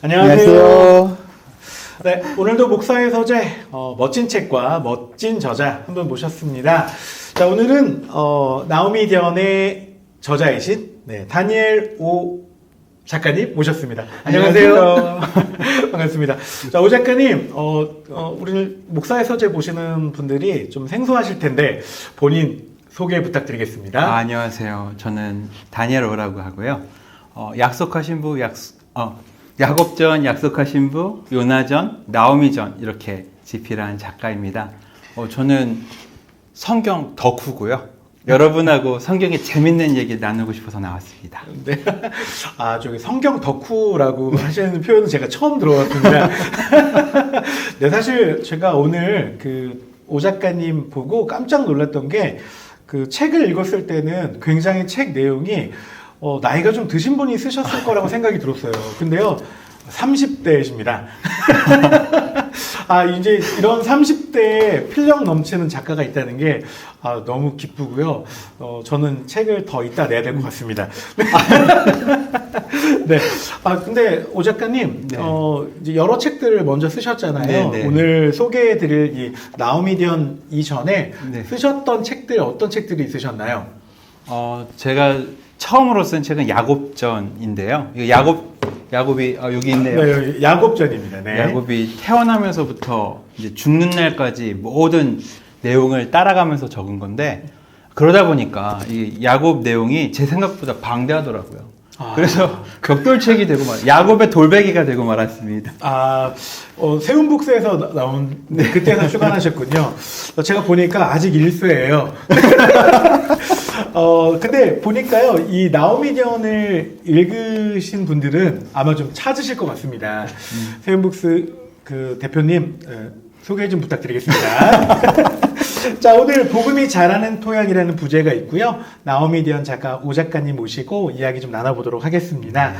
안녕하세요. 네, 오늘도 목사의 서재 멋진 책과 멋진 저자 한 분 모셨습니다. 자, 오늘은 나오미 디언의 저자이신 다니엘 오 작가님 모셨습니다. 안녕하세요. 반갑습니다. 자, 오 작가님, 우리 목사의 서재 보시는 분들이 좀 생소하실 텐데 본인 소개 부탁드리겠습니다. 안녕하세요. 저는 다니엘 오라고 하고요. 약속하신 부, 야곱전, 약속하신 부, 요나전, 나오미전 이렇게 집필한 작가입니다. 저는 성경 덕후고요. 여러분하고 성경의 재밌는 얘기를 나누고 싶어서 나왔습니다. 네. 저기 성경 덕후라고 하시는 표현은 제가 처음 들어봤습니다. 네, 사실 제가 오늘 오 작가님 보고 깜짝 놀랐던 게 그 책을 읽었을 때는 굉장히 책 내용이 나이가 좀 드신 분이 쓰셨을 거라고 생각이 들었어요. 근데요, 30대이십니다. 이제 이런 30대에 필력 넘치는 작가가 있다는 게 너무 기쁘고요. 저는 책을 더 이따 내야 될 것 같습니다. 네. 근데 오 작가님, 네. 이제 여러 책들을 먼저 쓰셨잖아요. 네. 오늘 소개해드릴 이 나오미 디언 이전에 네. 쓰셨던 책들, 어떤 책들이 있으셨나요? 제가 처음으로 쓴 책은 야곱전인데요. 이거 야곱이 여기 있네요. 네, 야곱전입니다. 네. 야곱이 태어나면서부터 이제 죽는 날까지 모든 내용을 따라가면서 적은 건데, 그러다 보니까 이 야곱 내용이 제 생각보다 방대하더라고요. 그래서 벽돌책이 되고 야곱의 돌베개가 되고 말았습니다. 세운북스에서 나온 그때서 출간하셨군요. 제가 보니까 아직 일수예요. 근데 보니까요, 이 나오미 디언을 읽으신 분들은 아마 좀 찾으실 것 같습니다. 세운북스 대표님, 소개 좀 부탁드리겠습니다. 자, 오늘 복음이 자라는 토양이라는 부제가 있고요. 나오미 디언 작가 오 작가님 모시고 이야기 좀 나눠보도록 하겠습니다.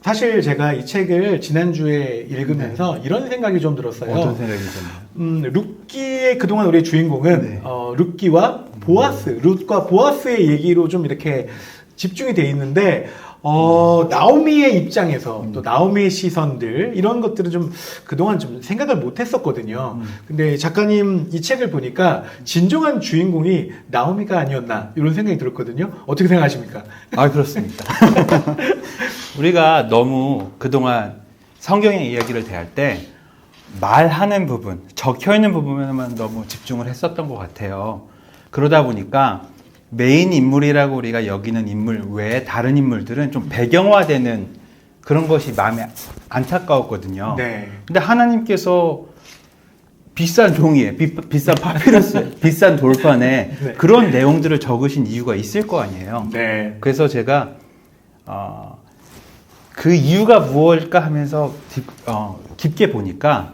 사실 제가 이 책을 지난주에 읽으면서 이런 생각이 좀 들었어요. 어떤 생각이 드셨나요? 룻기의 그동안 우리 주인공은 룻기와 보아스, 룻과 보아스의 얘기로 좀 이렇게 집중이 돼 있는데 나오미의 입장에서 또 나오미의 시선들 이런 것들은 좀 그동안 좀 생각을 못 했었거든요. 근데 작가님 이 책을 보니까 진정한 주인공이 나오미가 아니었나 이런 생각이 들었거든요. 어떻게 생각하십니까? 그렇습니다. 우리가 너무 그동안 성경의 이야기를 대할 때 말하는 부분, 적혀있는 부분에만 너무 집중을 했었던 것 같아요. 그러다 보니까 메인 인물이라고 우리가 여기는 인물 외에 다른 인물들은 좀 배경화되는 그런 것이 마음에 안타까웠거든요. 네. 근데 하나님께서 비싼 종이에, 비싼 파피루스에, 비싼 돌판에 네. 그런 내용들을 적으신 이유가 있을 거 아니에요. 네. 그래서 제가 그 이유가 무엇일까 하면서 깊게 보니까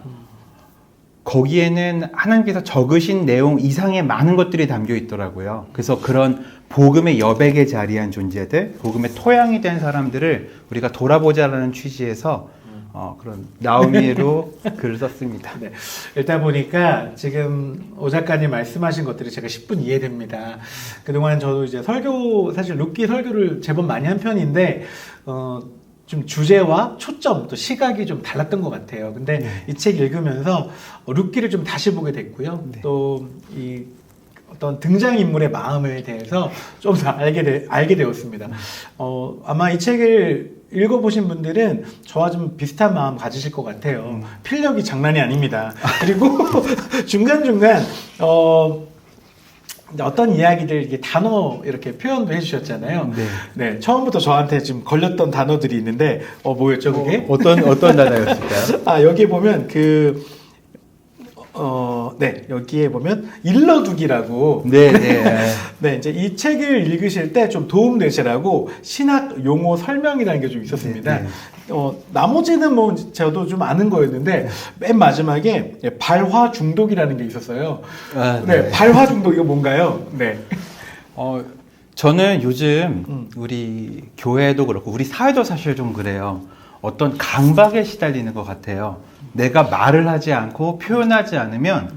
거기에는 하나님께서 적으신 내용 이상의 많은 것들이 담겨 있더라고요. 그래서 그런 복음의 여백에 자리한 존재들, 복음의 토양이 된 사람들을 우리가 돌아보자라는 취지에서 그런 나오미로 글을 썼습니다. 네. 일단 보니까 지금 오 작가님 말씀하신 것들이 제가 10분 이해됩니다. 그동안 저도 이제 사실 룻기 설교를 제법 많이 한 편인데, 좀 주제와 초점, 또 시각이 좀 달랐던 것 같아요. 근데 이 책 읽으면서 룻기를 좀 다시 보게 됐고요. 또 이 어떤 등장인물의 마음에 대해서 좀 더 알게 되었습니다. 아마 이 책을 읽어보신 분들은 저와 좀 비슷한 마음 가지실 것 같아요. 필력이 장난이 아닙니다. 그리고 중간중간, 어떤 이야기들 이렇게 단어 이렇게 표현도 해주셨잖아요. 네, 처음부터 저한테 지금 걸렸던 단어들이 있는데 뭐였죠 그게? 어떤 단어였을까요? 여기에 보면 여기에 보면 일러두기라고. 네, 이제 이 책을 읽으실 때 좀 도움 되시라고 신학 용어 설명이라는 게 좀 있었습니다. 나머지는 뭐 저도 좀 아는 거였는데 맨 마지막에 발화 중독이라는 게 있었어요. 네, 발화 중독 이거 뭔가요? 네. 저는 요즘 우리 교회도 그렇고 우리 사회도 사실 좀 그래요. 어떤 강박에 시달리는 것 같아요. 내가 말을 하지 않고 표현하지 않으면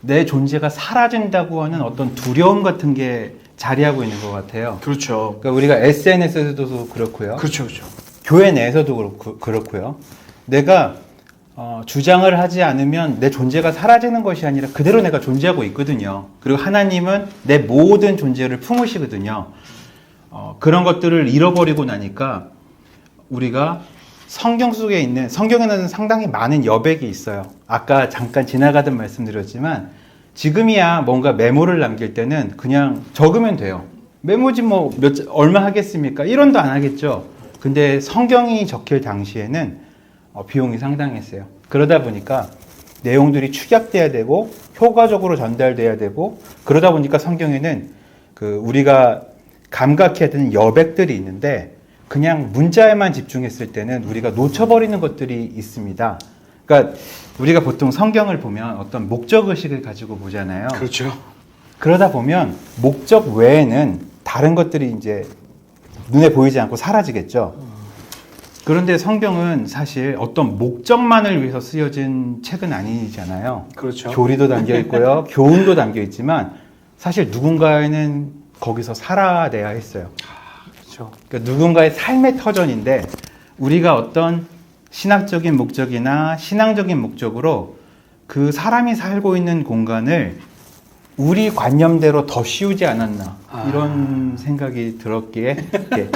내 존재가 사라진다고 하는 어떤 두려움 같은 게 자리하고 있는 것 같아요. 그렇죠. 그러니까 우리가 SNS에서도 그렇고요. 그렇죠, 그렇죠. 교회 내에서도 그렇고요. 내가 주장을 하지 않으면 내 존재가 사라지는 것이 아니라 그대로 내가 존재하고 있거든요. 그리고 하나님은 내 모든 존재를 품으시거든요. 그런 것들을 잃어버리고 나니까 우리가 성경 속에 있는, 성경에는 상당히 많은 여백이 있어요. 아까 잠깐 지나가듯 말씀드렸지만 지금이야 뭔가 메모를 남길 때는 그냥 적으면 돼요. 메모지 뭐 얼마 하겠습니까? 1원도 안 하겠죠. 근데 성경이 적힐 당시에는 비용이 상당했어요. 그러다 보니까 내용들이 축약돼야 되고 효과적으로 전달돼야 되고, 그러다 보니까 성경에는 우리가 감각해야 되는 여백들이 있는데 그냥 문자에만 집중했을 때는 우리가 놓쳐버리는 것들이 있습니다. 그러니까 우리가 보통 성경을 보면 어떤 목적의식을 가지고 보잖아요. 그렇죠. 그러다 보면 목적 외에는 다른 것들이 이제 눈에 보이지 않고 사라지겠죠. 그런데 성경은 사실 어떤 목적만을 위해서 쓰여진 책은 아니잖아요. 그렇죠. 교리도 담겨 있고요. 교훈도 담겨 있지만 사실 누군가에는 거기서 살아내야 했어요. 그렇죠. 그러니까 누군가의 삶의 터전인데 우리가 어떤 신학적인 목적이나 신앙적인 목적으로 그 사람이 살고 있는 공간을 우리 관념대로 더 씌우지 않았나, 이런 생각이 들었기에 이렇게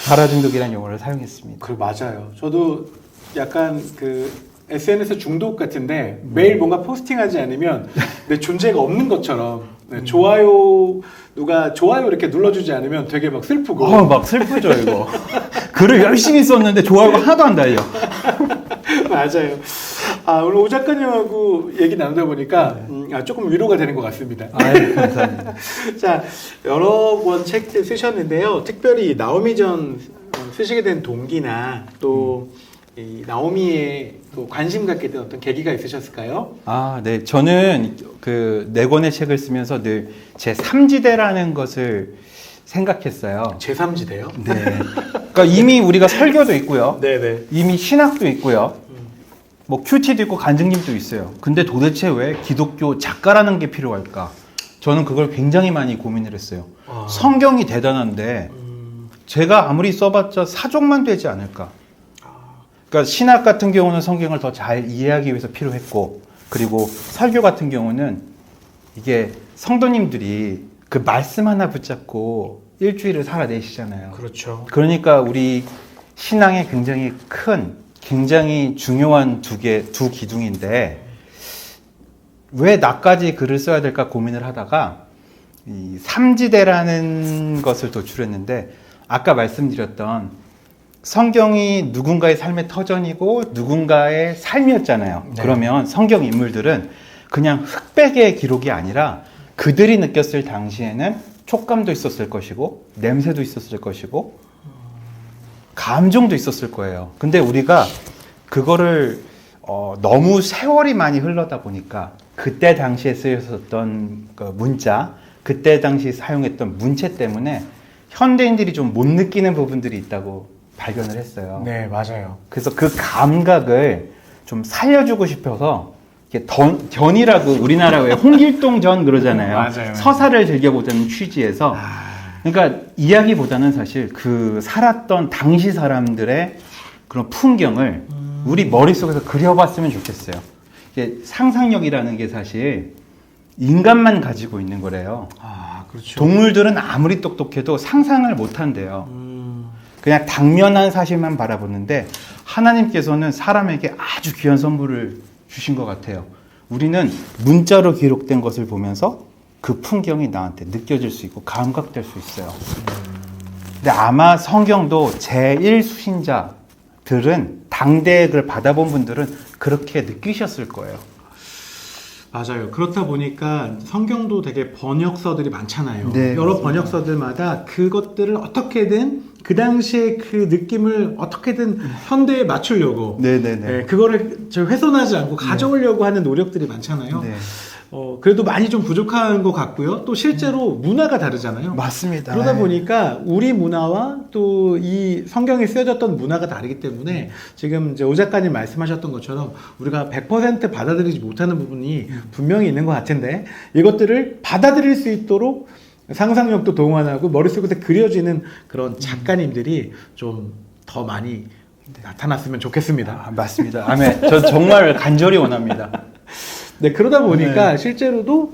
발화중독이라는 용어를 사용했습니다. 맞아요. 저도 약간 SNS 중독 같은데 매일 뭔가 포스팅하지 않으면 내 존재가 없는 것처럼, 좋아요, 누가 좋아요 이렇게 눌러주지 않으면 되게 막 슬프고. 막 슬프죠, 이거. 글을 열심히 썼는데 좋아요가 하나도 안 달려. 맞아요. 오늘 오 작가님하고 얘기 나누다 보니까 조금 위로가 되는 것 같습니다. 감사합니다. 자, 여러 권 책들 쓰셨는데요. 특별히 나오미전 쓰시게 된 동기나 또 이 나오미에 또 관심 갖게 된 어떤 계기가 있으셨을까요? 네. 저는 네 권의 책을 쓰면서 늘 제 3지대라는 것을 생각했어요. 제3지대요? 네. 그러니까 이미 우리가 설교도 있고요. 네네. 이미 신학도 있고요. 뭐 큐티도 있고 간증님도 있어요. 근데 도대체 왜 기독교 작가라는 게 필요할까? 저는 그걸 굉장히 많이 고민을 했어요. 성경이 대단한데 제가 아무리 써봤자 사족만 되지 않을까? 그러니까 신학 같은 경우는 성경을 더 잘 이해하기 위해서 필요했고, 그리고 설교 같은 경우는 이게 성도님들이 그 말씀 하나 붙잡고 일주일을 살아내시잖아요. 그렇죠. 그러니까 우리 신앙에 굉장히 큰, 굉장히 중요한 두 기둥인데 왜 나까지 글을 써야 될까 고민을 하다가 이 3지대라는 것을 도출했는데, 아까 말씀드렸던 성경이 누군가의 삶의 터전이고 누군가의 삶이었잖아요. 네. 그러면 성경 인물들은 그냥 흑백의 기록이 아니라 그들이 느꼈을 당시에는 촉감도 있었을 것이고 냄새도 있었을 것이고 감정도 있었을 거예요. 근데 우리가 그거를 너무 세월이 많이 흘러다 보니까 그때 당시에 쓰였었던 문자, 그때 당시 사용했던 문체 때문에 현대인들이 좀 못 느끼는 부분들이 있다고 발견을 했어요. 네, 맞아요. 그래서 그 감각을 좀 살려주고 싶어서 이게 전이라고 우리나라 왜 홍길동전 그러잖아요. 맞아요. 서사를 즐겨보자는 취지에서, 그러니까 이야기보다는 사실 살았던 당시 사람들의 그런 풍경을 우리 머릿속에서 그려봤으면 좋겠어요. 이게 상상력이라는 게 사실 인간만 가지고 있는 거래요. 그렇죠. 동물들은 아무리 똑똑해도 상상을 못 한대요. 그냥 당면한 사실만 바라보는데 하나님께서는 사람에게 아주 귀한 선물을 주신 것 같아요. 우리는 문자로 기록된 것을 보면서 그 풍경이 나한테 느껴질 수 있고 감각될 수 있어요. 근데 아마 성경도 제1수신자들은, 당대에 그걸 받아본 분들은 그렇게 느끼셨을 거예요. 맞아요. 그렇다 보니까 성경도 되게 번역서들이 많잖아요. 네, 여러 맞습니다. 번역서들마다 그것들을 어떻게든 그 당시에 그 느낌을 어떻게든 현대에 맞추려고 네네네. 네, 그거를 저 훼손하지 않고 가져오려고 하는 노력들이 많잖아요. 네. 그래도 많이 좀 부족한 것 같고요. 또 실제로 문화가 다르잖아요. 맞습니다. 그러다 보니까 우리 문화와 또 이 성경에 쓰여졌던 문화가 다르기 때문에 지금 이제 오 작가님 말씀하셨던 것처럼 우리가 100% 받아들이지 못하는 부분이 분명히 있는 것 같은데 이것들을 받아들일 수 있도록 상상력도 동원하고 머릿속에 그려지는 그런 작가님들이 좀 더 많이 나타났으면 좋겠습니다. 아, 맞습니다. 아멘. 저 정말 간절히 원합니다. 네, 그러다 보니까 실제로도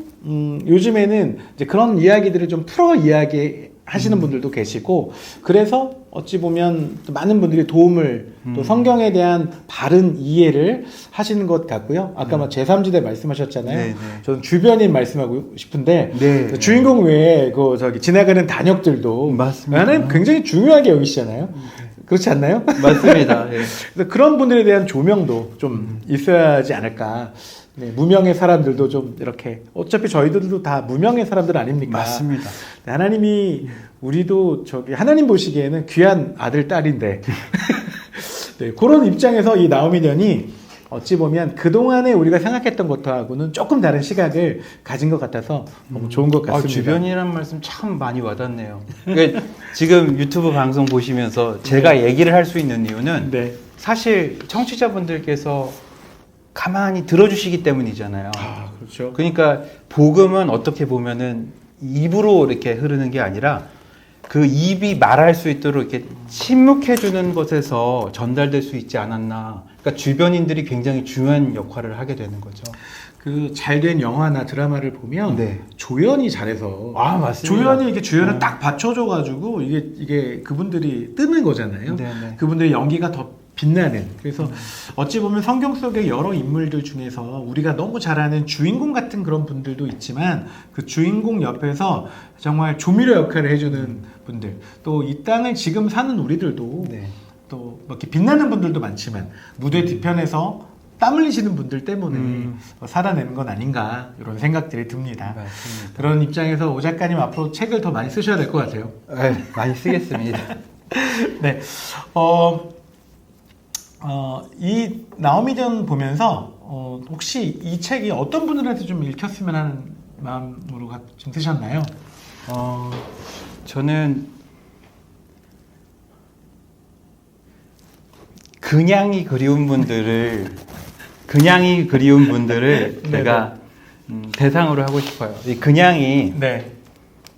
요즘에는 이제 그런 이야기들을 좀 풀어 이야기 하시는 분들도 계시고 그래서 어찌 보면 또 많은 분들이 도움을 또 성경에 대한 바른 이해를 하시는 것 같고요. 아까 막 제3지대 말씀하셨잖아요. 네, 네. 저는 주변인 말씀하고 싶은데 네. 주인공 외에 그 저기 지나가는 단역들도 맞습니다. 나는 굉장히 중요하게 여기시잖아요. 그렇지 않나요? 맞습니다. 예. 그래서 그런 분들에 대한 조명도 좀 있어야지 않을까. 네, 무명의 사람들도 좀 이렇게 어차피 저희들도 다 무명의 사람들 아닙니까? 맞습니다. 네, 하나님이 우리도 저기 하나님 보시기에는 귀한 아들 딸인데 네, 그런 입장에서 이 나오미년이 어찌 보면 그동안에 우리가 생각했던 것하고는 조금 다른 시각을 가진 것 같아서 너무 좋은 것 같습니다. 주변이란 말씀 참 많이 와닿네요. 그러니까 지금 유튜브 방송 보시면서 제가 얘기를 할 수 있는 이유는 네. 사실 청취자분들께서 가만히 들어주시기 때문이잖아요. 아, 그렇죠. 그러니까 복음은 어떻게 보면은 입으로 이렇게 흐르는 게 아니라 그 입이 말할 수 있도록 이렇게 침묵해 주는 것에서 전달될 수 있지 않았나. 그러니까 주변인들이 굉장히 중요한 역할을 하게 되는 거죠. 그 잘된 영화나 드라마를 보면 네. 조연이 잘해서 아, 맞습니다. 조연이 이렇게 주연을 딱 받쳐줘가지고 이게 그분들이 뜨는 거잖아요. 네네. 그분들의 연기가 더 빛나는. 그래서 어찌 보면 성경 속의 여러 인물들 중에서 우리가 너무 잘 아는 주인공 같은 그런 분들도 있지만 그 주인공 옆에서 정말 조미료 역할을 해주는 분들 또 이 땅을 지금 사는 우리들도 네. 또 뭐 이렇게 빛나는 분들도 많지만 무대 뒤편에서 땀 흘리시는 분들 때문에 살아내는 건 아닌가 이런 생각들이 듭니다. 맞습니다. 그런 입장에서 오 작가님 앞으로 책을 더 많이 쓰셔야 될 것 같아요. 네, 많이 쓰겠습니다. 네, 이 나오미전 보면서 혹시 이 책이 어떤 분들한테 좀 읽혔으면 하는 마음으로 좀 드셨나요? 저는 그냥이 그리운 분들을 제가 대상으로 하고 싶어요. 이 그냥이 네.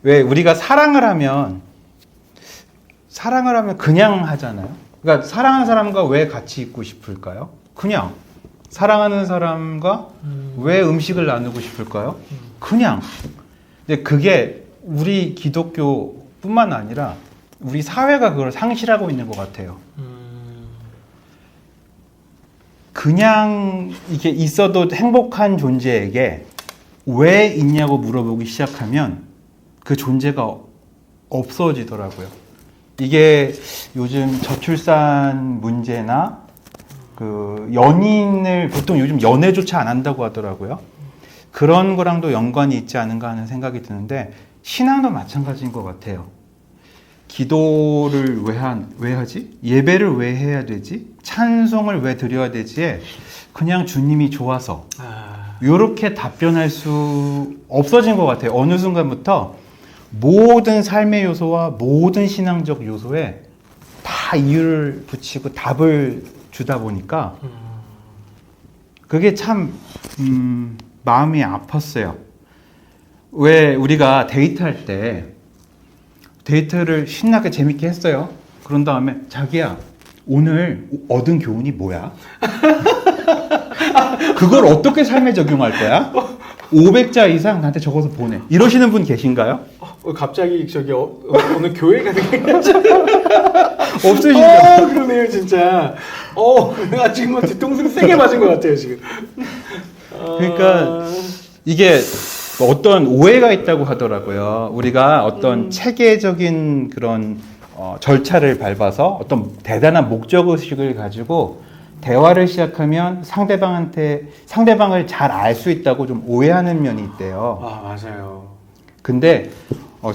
왜 우리가 사랑을 하면 그냥 하잖아요. 그러니까 사랑하는 사람과 왜 같이 있고 싶을까요? 그냥 사랑하는 사람과 왜 음식을 나누고 싶을까요? 그냥. 근데 그게 우리 기독교뿐만 아니라 우리 사회가 그걸 상실하고 있는 것 같아요. 그냥 이게 있어도 행복한 존재에게 왜 있냐고 물어보기 시작하면 그 존재가 없어지더라고요. 이게 요즘 저출산 문제나 그 연인을 보통 요즘 연애조차 안 한다고 하더라고요. 그런 거랑도 연관이 있지 않은가 하는 생각이 드는데 신앙도 마찬가지인 것 같아요. 기도를 왜 하지? 예배를 왜 해야 되지? 찬송을 왜 드려야 되지? 그냥 주님이 좋아서 이렇게 답변할 수 없어진 것 같아요. 어느 순간부터 모든 삶의 요소와 모든 신앙적 요소에 다 이유를 붙이고 답을 주다 보니까 그게 참 마음이 아팠어요. 왜 우리가 데이트할 때 데이트를 신나게 재밌게 했어요. 그런 다음에 자기야 오늘 얻은 교훈이 뭐야? 그걸 어떻게 삶에 적용할 거야? 500자 이상 나한테 적어서 보내. 이러시는 분 계신가요? 갑자기 저기 오늘 교회 가는 게 없으시죠? 그러네요 진짜. 내가 지금 뭐 뒤통수를 세게 맞은 것 같아요 지금. 그러니까 이게 어떤 오해가 있다고 하더라고요. 우리가 어떤 체계적인 그런 절차를 밟아서 어떤 대단한 목적의식을 가지고 대화를 시작하면 상대방을 잘 알 수 있다고 좀 오해하는 면이 있대요. 아 맞아요. 근데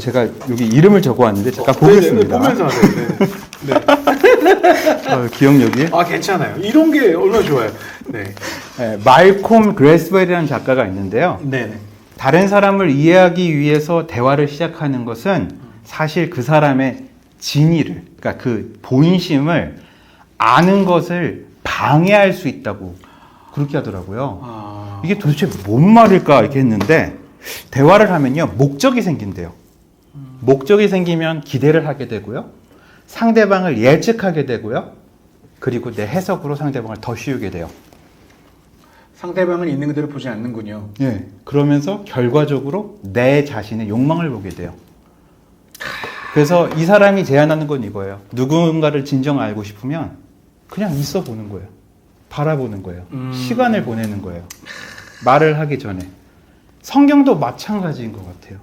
제가 여기 이름을 적어왔는데 잠깐 보겠습니다. 보면서 하세요. 네. 기억력이. 괜찮아요. 이런 게 얼마나 좋아요. 네. 네, 말콤 그레스웰이라는 작가가 있는데요. 네. 다른 사람을 이해하기 위해서 대화를 시작하는 것은 사실 그 사람의 진의를, 그러니까 그 본심을 아는 것을 방해할 수 있다고 그렇게 하더라고요. 이게 도대체 뭔 말일까 이렇게 했는데 대화를 하면요 목적이 생긴대요. 목적이 생기면 기대를 하게 되고요. 상대방을 예측하게 되고요. 그리고 내 해석으로 상대방을 더 씌우게 돼요. 상대방을 있는 그대로 보지 않는군요. 예. 그러면서 결과적으로 내 자신의 욕망을 보게 돼요. 그래서 이 사람이 제안하는 건 이거예요. 누군가를 진정 알고 싶으면 그냥 있어 보는 거예요. 바라보는 거예요. 시간을 보내는 거예요. 말을 하기 전에. 성경도 마찬가지인 것 같아요.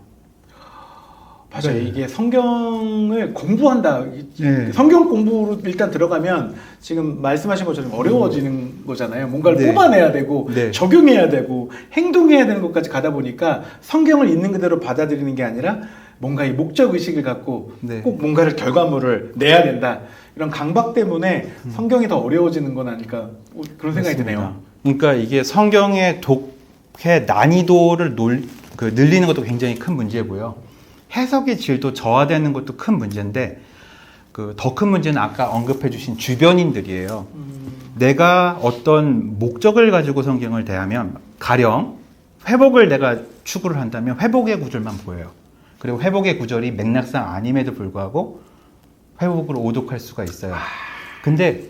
맞아요. 네. 이게 성경을 공부한다. 네. 성경 공부로 일단 들어가면 지금 말씀하신 것처럼 어려워지는 거잖아요. 뭔가를 네. 뽑아내야 되고 네. 적용해야 되고 행동해야 되는 것까지 가다 보니까 성경을 있는 그대로 받아들이는 게 아니라 뭔가 이 목적 의식을 갖고 네. 꼭 뭔가를 결과물을 내야 된다. 이런 강박 때문에 성경이 더 어려워지는 건 아닐까 그런 생각이 맞습니다. 드네요. 그러니까 이게 성경의 독해 난이도를 늘리는 것도 굉장히 큰 문제고요. 해석의 질도 저하되는 것도 큰 문제인데 더 큰 문제는 아까 언급해 주신 주변인들이에요. 내가 어떤 목적을 가지고 성경을 대하면 가령 회복을 내가 추구를 한다면 회복의 구절만 보여요. 그리고 회복의 구절이 맥락상 아님에도 불구하고 회복으로 오독할 수가 있어요. 근데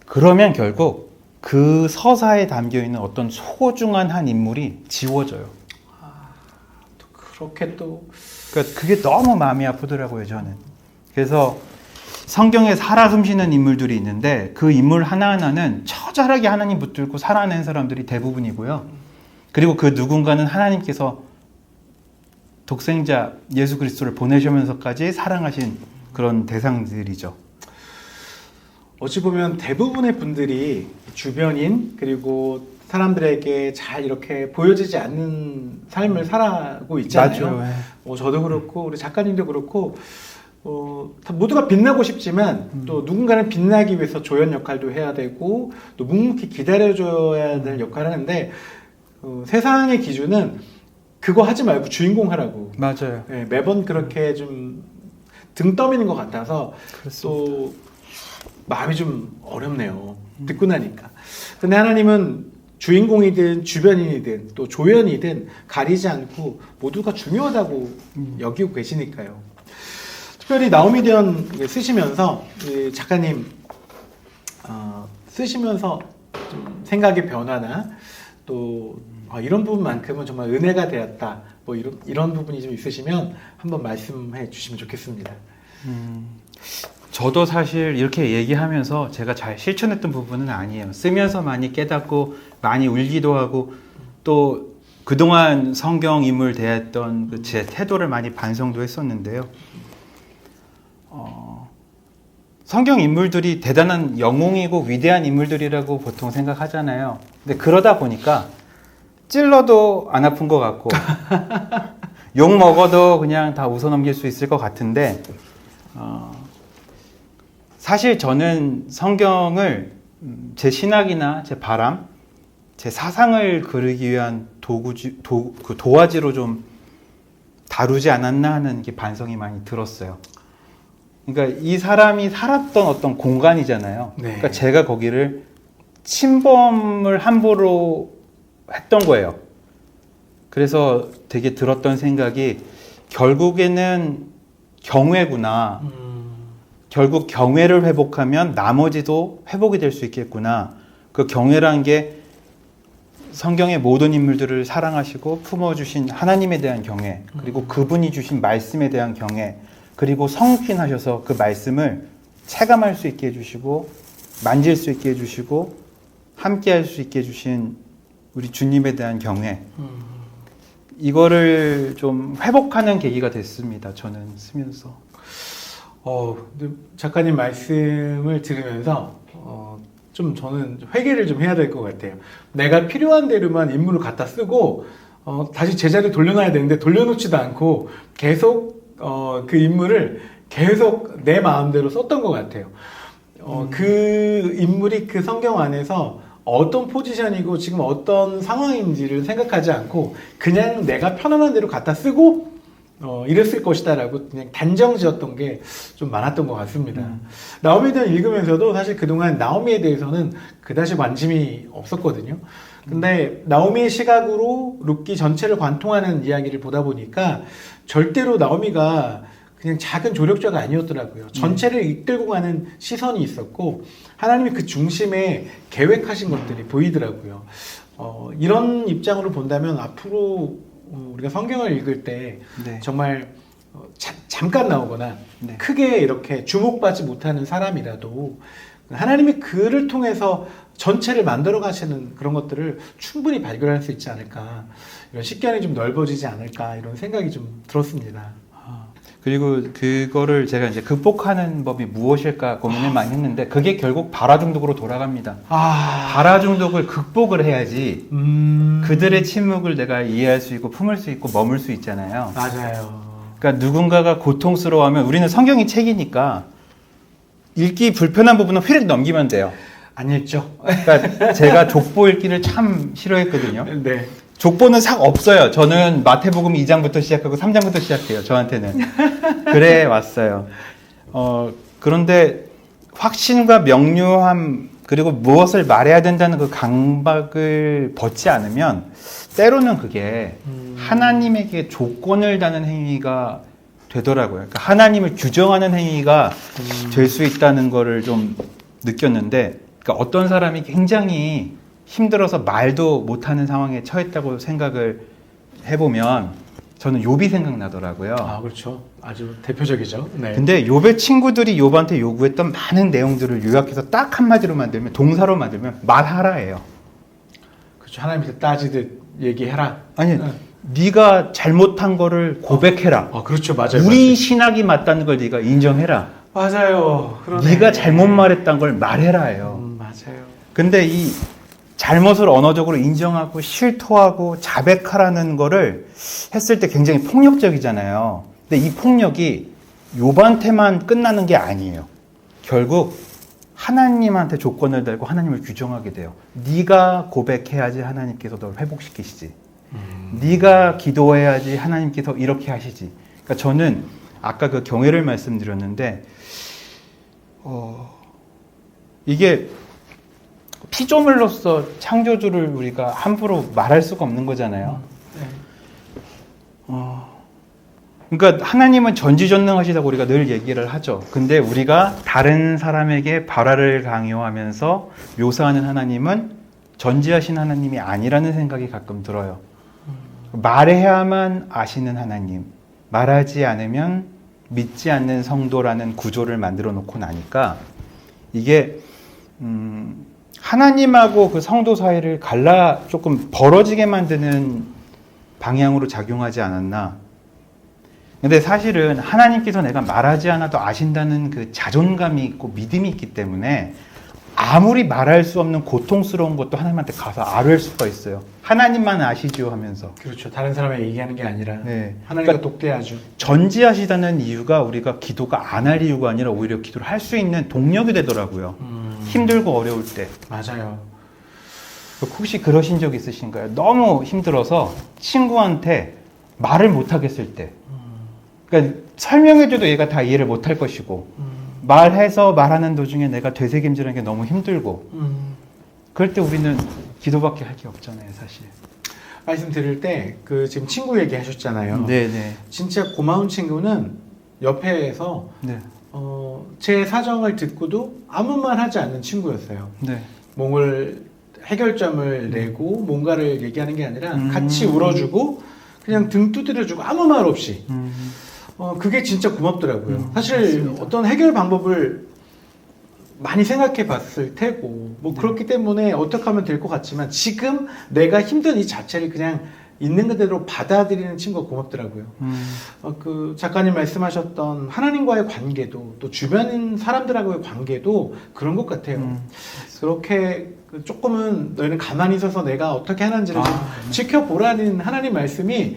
그러면 결국 그 서사에 담겨있는 어떤 소중한 한 인물이 지워져요. 그렇게 또 그러니까 그게 너무 마음이 아프더라고요, 저는. 그래서 성경에 살아 숨쉬는 인물들이 있는데 그 인물 하나하나는 처절하게 하나님 붙들고 살아낸 사람들이 대부분이고요. 그리고 그 누군가는 하나님께서 독생자 예수 그리스도를 보내시면서까지 사랑하신 그런 대상들이죠. 어찌 보면 대부분의 분들이 주변인 그리고 사람들에게 잘 이렇게 보여지지 않는 삶을 살아가고 있잖아요. 맞아요. 저도 그렇고 우리 작가님도 그렇고 다 모두가 빛나고 싶지만 또 누군가는 빛나기 위해서 조연 역할도 해야 되고 또 묵묵히 기다려줘야 될 역할을 하는데 세상의 기준은 그거 하지 말고 주인공 하라고. 맞아요. 네, 매번 그렇게 좀 등 떠미는 것 같아서 또 마음이 좀 어렵네요. 듣고 나니까. 근데 하나님은 주인공이든 주변인이든 또 조연이든 가리지 않고 모두가 중요하다고 여기고 계시니까요. 특별히 나우미디언 쓰시면서 작가님 쓰시면서 좀 생각의 변화나 또 이런 부분만큼은 정말 은혜가 되었다. 뭐 이런 부분이 좀 있으시면 한번 말씀해 주시면 좋겠습니다. 저도 사실 이렇게 얘기하면서 제가 잘 실천했던 부분은 아니에요. 쓰면서 많이 깨닫고 많이 울기도 하고 또 그동안 성경 인물 대했던 제 태도를 많이 반성도 했었는데요. 성경 인물들이 대단한 영웅이고 위대한 인물들이라고 보통 생각하잖아요. 근데 그러다 보니까 찔러도 안 아픈 것 같고 욕 먹어도 그냥 다 웃어넘길 수 있을 것 같은데 사실 저는 성경을 제 신학이나 제 바람, 제 사상을 그리기 위한 도화지로 좀 다루지 않았나 하는 게 반성이 많이 들었어요. 그러니까 이 사람이 살았던 어떤 공간이잖아요. 네. 그러니까 제가 거기를 침범을 함부로 했던 거예요. 그래서 되게 들었던 생각이 결국에는 경외구나. 결국 경외를 회복하면 나머지도 회복이 될 수 있겠구나. 그 경외라는 게 성경의 모든 인물들을 사랑하시고 품어주신 하나님에 대한 경외, 그리고 그분이 주신 말씀에 대한 경외, 그리고 성육신하셔서 그 말씀을 체감할 수 있게 해주시고 만질 수 있게 해주시고 함께 할 수 있게 해주신 우리 주님에 대한 경외, 이거를 좀 회복하는 계기가 됐습니다. 저는 쓰면서. 근데 작가님 말씀을 들으면서 좀 저는 회개를 좀 해야 될 것 같아요. 내가 필요한 대로만 인물을 갖다 쓰고 다시 제자리에 돌려놔야 되는데 돌려놓지도 않고 계속 그 인물을 계속 내 마음대로 썼던 것 같아요. 그 인물이 그 성경 안에서 어떤 포지션이고 지금 어떤 상황인지를 생각하지 않고 그냥 내가 편안한 대로 갖다 쓰고 이랬을 것이다라고 그냥 단정 지었던 게 좀 많았던 것 같습니다. 나오미에 대한 읽으면서도 사실 그동안 나오미에 대해서는 그다지 관심이 없었거든요. 근데 나오미의 시각으로 룻기 전체를 관통하는 이야기를 보다 보니까 절대로 나오미가 그냥 작은 조력자가 아니었더라고요. 전체를 이끌고 가는 시선이 있었고 하나님이 그 중심에 계획하신 것들이 보이더라고요. 이런 입장으로 본다면 앞으로 우리가 성경을 읽을 때 네. 정말 잠깐 나오거나 네. 크게 이렇게 주목받지 못하는 사람이라도 하나님이 그를 통해서 전체를 만들어 가시는 그런 것들을 충분히 발견할 수 있지 않을까, 이런 식견이 좀 넓어지지 않을까 이런 생각이 좀 들었습니다. 그리고 그거를 제가 이제 극복하는 법이 무엇일까 고민을 많이 했는데 그게 결국 발화 중독으로 돌아갑니다. 발화 중독을 극복을 해야지 그들의 침묵을 내가 이해할 수 있고 품을 수 있고 머물 수 있잖아요. 맞아요. 그러니까 누군가가 고통스러워하면 우리는 성경이 책이니까 읽기 불편한 부분은 휙 넘기면 돼요. 안 읽죠? 그러니까 제가 족보 읽기를 참 싫어했거든요. 네. 족보는 싹 없어요. 저는 마태복음 2장부터 시작하고 3장부터 시작해요. 저한테는. 그래 왔어요. 그런데 확신과 명료함 그리고 무엇을 말해야 된다는 그 강박을 벗지 않으면 때로는 그게 하나님에게 조건을 다는 행위가 되더라고요. 그러니까 하나님을 규정하는 행위가 될 수 있다는 거를 좀 느꼈는데, 그러니까 어떤 사람이 굉장히 힘들어서 말도 못하는 상황에 처했다고 생각을 해보면 저는 욥이 생각나더라고요. 아, 그렇죠. 아주 대표적이죠. 네. 근데 욥의 친구들이 욥한테 요구했던 많은 내용들을 요약해서 딱 한마디로 만들면, 동사로 만들면 말하라예요. 그렇죠. 하나님한테 따지듯 얘기해라. 아니, 네가 잘못한 거를 고백해라. 그렇죠. 맞아요. 우리 신학이 맞다는 걸 네가 인정해라. 맞아요. 그러네. 네가 잘못 말했던 걸 말해라예요. 맞아요. 근데 이 잘못을 언어적으로 인정하고 실토하고 자백하라는 거를 했을 때 굉장히 폭력적이잖아요. 근데 이 폭력이 욥한테만 끝나는 게 아니에요. 결국 하나님한테 조건을 달고 하나님을 규정하게 돼요. 네가 고백해야지 하나님께서 널 회복시키시지. 네가 기도해야지 하나님께서 이렇게 하시지. 그러니까 저는 아까 그 경외를 말씀드렸는데 이게 피조물로서 창조주를 우리가 함부로 말할 수가 없는 거잖아요. 그러니까 하나님은 전지전능하시다고 우리가 늘 얘기를 하죠. 근데 우리가 다른 사람에게 발화를 강요하면서 묘사하는 하나님은 전지하신 하나님이 아니라는 생각이 가끔 들어요. 말해야만 아시는 하나님, 말하지 않으면 믿지 않는 성도라는 구조를 만들어 놓고 나니까 이게 하나님하고 그 성도 사이를 조금 벌어지게 만드는 방향으로 작용하지 않았나. 근데 사실은 하나님께서 내가 말하지 않아도 아신다는 그 자존감이 있고 믿음이 있기 때문에 아무리 말할 수 없는 고통스러운 것도 하나님한테 가서 아뢰을 수가 있어요. 하나님만 아시죠 하면서. 그렇죠. 다른 사람에게 얘기하는 게 아니라 네. 하나님과 그러니까 독대하죠. 전지하시다는 이유가 우리가 기도가 안 할 이유가 아니라 오히려 기도를 할 수 있는 동력이 되더라고요. 힘들고 어려울 때. 맞아요. 혹시 그러신 적 있으신가요? 너무 힘들어서 친구한테 말을 못 하겠을 때. 그러니까 설명해줘도 얘가 다 이해를 못 할 것이고 말해서 말하는 도중에 내가 되새김질하는 게 너무 힘들고 그럴 때 우리는 기도밖에 할 게 없잖아요, 사실. 말씀 드릴 때 그 지금 친구 얘기하셨잖아요. 네네. 진짜 고마운 친구는 옆에서 네. 제 사정을 듣고도 아무 말 하지 않는 친구였어요. 네. 몸을 해결점을 내고 뭔가를 얘기하는 게 아니라 같이 울어주고 그냥 등 두드려주고 아무 말 없이. 그게 진짜 고맙더라고요. 사실 맞습니다. 어떤 해결 방법을 많이 생각해 봤을 테고 뭐 그렇기 때문에 어떻게 하면 될 것 같지만 지금 내가 힘든 이 자체를 그냥 있는 그대로 받아들이는 친구가 고맙더라고요. 그 작가님 말씀하셨던 하나님과의 관계도 또 주변 사람들하고의 관계도 그런 것 같아요. 그렇게 조금은 너희는 가만히 있어서 내가 어떻게 하는지를 좀 지켜보라는 하나님 말씀이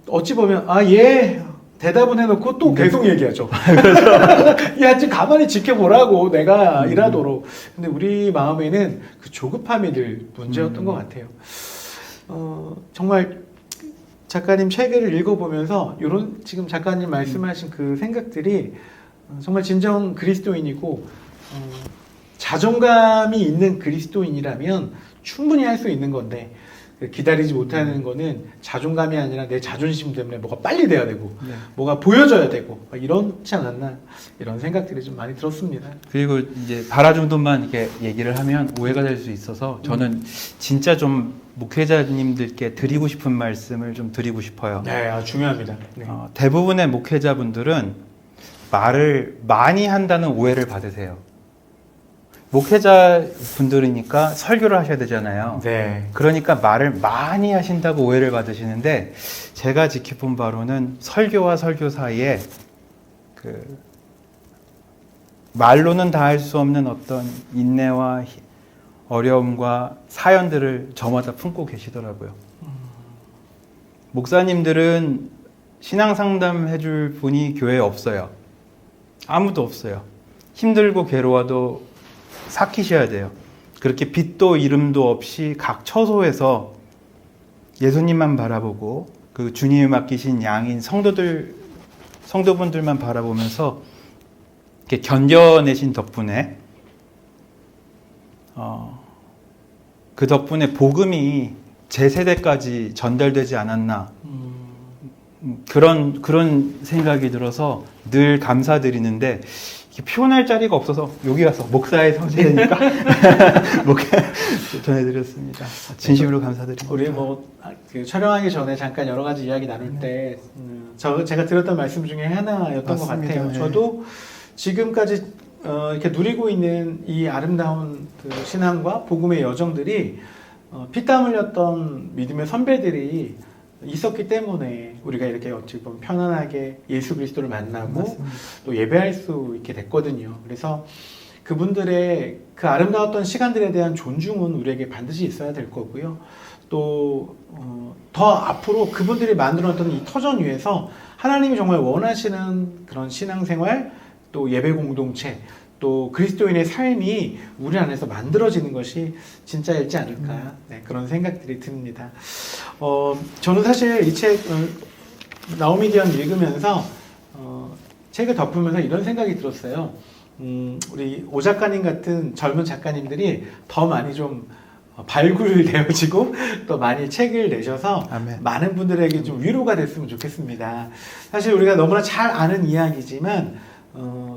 어찌 보면 예 대답은 해놓고 또 계속 얘기하죠. 야, 지금 가만히 지켜보라고 내가 일하도록. 근데 우리 마음에는 그 조급함이 늘 문제였던 것 같아요. 정말 작가님 책을 읽어보면서 이런 지금 작가님 말씀하신 그 생각들이 정말 진정 그리스도인이고 자존감이 있는 그리스도인이라면 충분히 할 수 있는 건데 기다리지 못하는 거는 자존감이 아니라 내 자존심 때문에 뭐가 빨리 돼야 되고 뭐가 보여져야 되고 이렇지 않았나 이런 생각들이 좀 많이 들었습니다. 그리고 이제 바라 정도만 이렇게 얘기를 하면 오해가 될 수 있어서 저는 진짜 좀 목회자님들께 드리고 싶은 말씀을 좀 드리고 싶어요. 네, 중요합니다. 네. 대부분의 목회자분들은 말을 많이 한다는 오해를 받으세요. 목회자 분들이니까 설교를 하셔야 되잖아요. 네. 그러니까 말을 많이 하신다고 오해를 받으시는데 제가 지켜본 바로는 설교와 설교 사이에 그 말로는 다 할 수 없는 어떤 인내와 어려움과 사연들을 저마다 품고 계시더라고요. 목사님들은 신앙 상담 해줄 분이 교회에 없어요. 아무도 없어요. 힘들고 괴로워도 삭히셔야 돼요. 그렇게 빛도 이름도 없이 각 처소에서 예수님만 바라보고 그 주님이 맡기신 양인 성도분들만 바라보면서 이렇게 견뎌내신 덕분에 그 덕분에 복음이 제 세대까지 전달되지 않았나 그런 생각이 들어서 늘 감사드리는데 표현할 자리가 없어서 여기 와서 목사의 성실이니까 전해드렸습니다. 진심으로 감사드립니다. 우리 그 촬영하기 전에 잠깐 여러 가지 이야기 나눌 때 제가 들었던 말씀 중에 하나였던 맞습니다. 것 같아요. 네. 저도 지금까지 이렇게 누리고 있는 이 아름다운 그 신앙과 복음의 여정들이 피땀 흘렸던 믿음의 선배들이 있었기 때문에 우리가 이렇게 어찌 보면 편안하게 예수 그리스도를 만나고 맞습니다. 또 예배할 수 있게 됐거든요. 그래서 그분들의 그 아름다웠던 시간들에 대한 존중은 우리에게 반드시 있어야 될 거고요. 또 더 앞으로 그분들이 만들어놨던 이 터전 위에서 하나님이 정말 원하시는 그런 신앙생활 또 예배 공동체 또 그리스도인의 삶이 우리 안에서 만들어지는 것이 진짜일지 않을까 그런 생각들이 듭니다. 저는 사실 이 책 나우미디언 읽으면서 책을 덮으면서 이런 생각이 들었어요. 우리 오 작가님 같은 젊은 작가님들이 더 많이 좀 발굴되어지고 또 많이 책을 내셔서 아멘. 많은 분들에게 좀 위로가 됐으면 좋겠습니다. 사실 우리가 너무나 잘 아는 이야기지만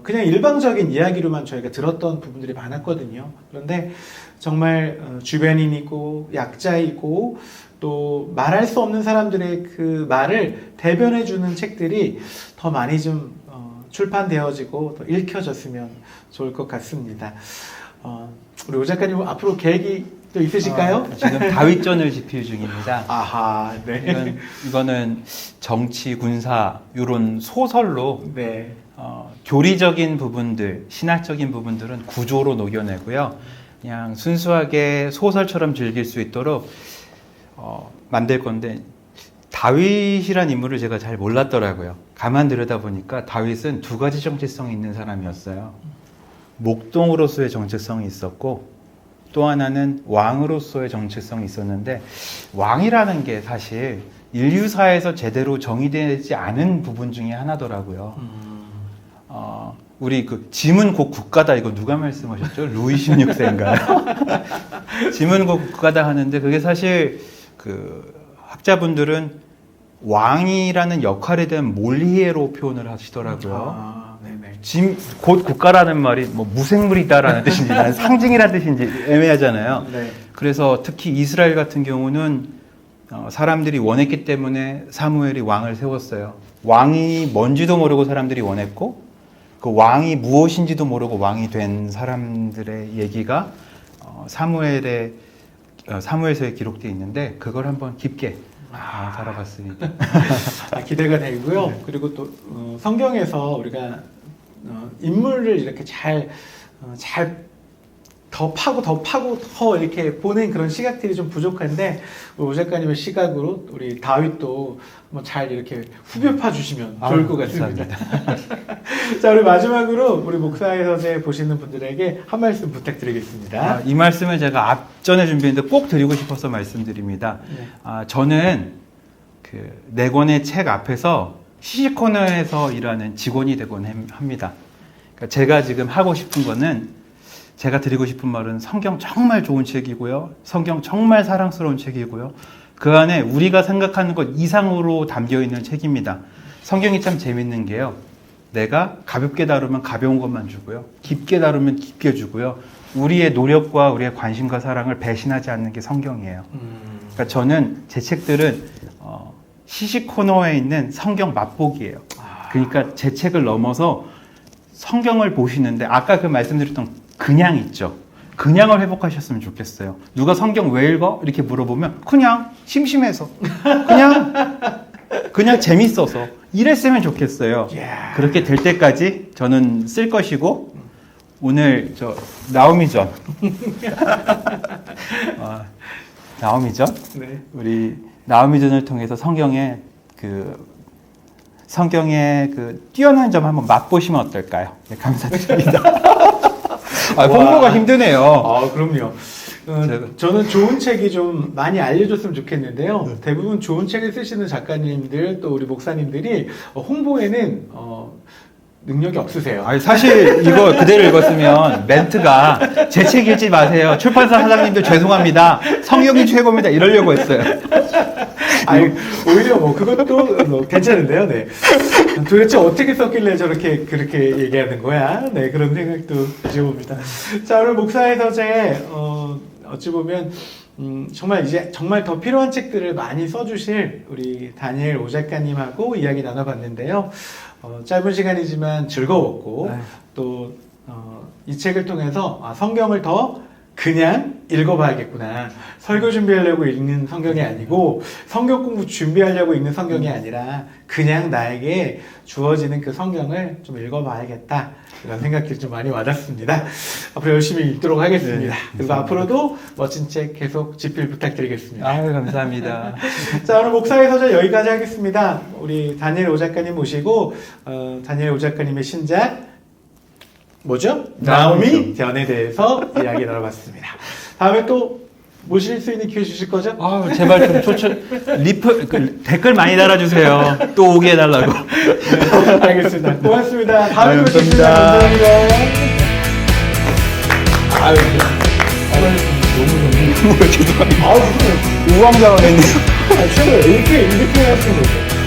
그냥 일방적인 이야기로만 저희가 들었던 부분들이 많았거든요. 그런데 정말 주변인이고 약자이고 또 말할 수 없는 사람들의 그 말을 대변해주는 책들이 더 많이 좀 출판되어지고 더 읽혀졌으면 좋을 것 같습니다. 우리 오 작가님 앞으로 계획이 또 있으실까요? 지금 다윗전을 집필 중입니다. 아하, 네. 이거는 정치, 군사 이런 소설로 네. 교리적인 부분들, 신학적인 부분들은 구조로 녹여내고요. 그냥 순수하게 소설처럼 즐길 수 있도록 만들 건데 다윗이란 인물을 제가 잘 몰랐더라고요. 가만 들여다보니까 다윗은 두 가지 정체성이 있는 사람이었어요. 목동으로서의 정체성이 있었고 또 하나는 왕으로서의 정체성이 있었는데 왕이라는 게 사실 인류사에서 제대로 정의되지 않은 부분 중에 하나더라고요. 우리 그 짐은 곧 국가다 이거 누가 말씀하셨죠? 루이 16세인가요? 짐은 곧 국가다 하는데 그게 사실 그 학자분들은 왕이라는 역할에 대한 몰리에로 표현을 하시더라고요. 짐 곧 국가라는 말이 뭐 무생물이다라는 뜻인지 나는 상징이라는 뜻인지 애매하잖아요. 네. 그래서 특히 이스라엘 같은 경우는 사람들이 원했기 때문에 사무엘이 왕을 세웠어요. 왕이 뭔지도 모르고 사람들이 원했고 그 왕이 무엇인지도 모르고 왕이 된 사람들의 얘기가 사무엘서에 기록되어 있는데 그걸 한번 깊게 살아봤습니다. 기대가 되고요. 그리고 또 성경에서 우리가 인물을 이렇게 잘 더 파고 더 이렇게 보는 그런 시각들이 좀 부족한데 우리 오 작가님의 시각으로 우리 다윗도 한번 잘 이렇게 후벼파 주시면 좋을 것 같습니다. 자, 우리 마지막으로 우리 목사의 서재 보시는 분들에게 한 말씀 부탁드리겠습니다. 이 말씀을 제가 앞전에 준비했는데 꼭 드리고 싶어서 말씀드립니다. 네. 저는 그 네 권의 책 앞에서 시시코너에서 일하는 직원이 되곤 합니다. 그러니까 제가 지금 하고 싶은 거는 제가 드리고 싶은 말은 성경 정말 좋은 책이고요. 성경 정말 사랑스러운 책이고요. 그 안에 우리가 생각하는 것 이상으로 담겨 있는 책입니다. 성경이 참 재밌는 게요. 내가 가볍게 다루면 가벼운 것만 주고요. 깊게 다루면 깊게 주고요. 우리의 노력과 우리의 관심과 사랑을 배신하지 않는 게 성경이에요. 그러니까 저는 제 책들은 시시 코너에 있는 성경 맛보기예요. 그러니까 제 책을 넘어서 성경을 보시는데 아까 그 말씀드렸던 그냥 있죠. 그냥을 회복하셨으면 좋겠어요. 누가 성경 왜 읽어? 이렇게 물어보면 그냥 심심해서 그냥 재밌어서 이랬으면 좋겠어요. 그렇게 될 때까지 저는 쓸 것이고 오늘 저 나오미전 나오미전 네. 우리 나오미전을 통해서 성경의 뛰어난 점 한번 맛보시면 어떨까요? 네, 감사드립니다. 홍보가 힘드네요. 그럼요. 저는 좋은 책이 좀 많이 알려줬으면 좋겠는데요. 대부분 좋은 책을 쓰시는 작가님들 또 우리 목사님들이 홍보에는 능력이 없으세요. 사실 이거 그대로 읽었으면 멘트가 제 책 읽지 마세요. 출판사 사장님들 죄송합니다. 성경이 최고입니다. 이러려고 했어요. 오히려 그것도 괜찮은데요. 네. 도대체 어떻게 썼길래 그렇게 얘기하는 거야? 네, 그런 생각도 가져봅니다. 자, 오늘 목사의 서재, 어찌 보면, 정말 더 필요한 책들을 많이 써주실 우리 다니엘 오 작가님하고 이야기 나눠봤는데요. 짧은 시간이지만 즐거웠고, 또, 이 책을 통해서 성경을 더 그냥 읽어봐야겠구나. 설교 준비하려고 읽는 성경이 아니고 성경 공부 준비하려고 읽는 성경이 아니라 그냥 나에게 주어지는 그 성경을 좀 읽어봐야겠다. 이런 생각들이 좀 많이 와닿습니다. 앞으로 열심히 읽도록 하겠습니다. 네, 그리고 앞으로도 멋진 책 계속 집필 부탁드리겠습니다. 감사합니다. 자, 오늘 목사의 서재 여기까지 하겠습니다. 우리 다니엘 오 작가님 모시고 다니엘 오 작가님의 신작 뭐죠? 나오미 전에 대해서 이야기 나눠봤습니다. 다음에 또 모실 수 있는 기회 주실 거죠? 제발 좀 댓글 많이 달아주세요. 또 오게 해달라고. 네, 알겠습니다. 고맙습니다. 다음에 뵙겠습니다. 감사합니다. 너무 죄송합니다. 우왕좌왕했네요. 최고 이렇게 하시는 거죠.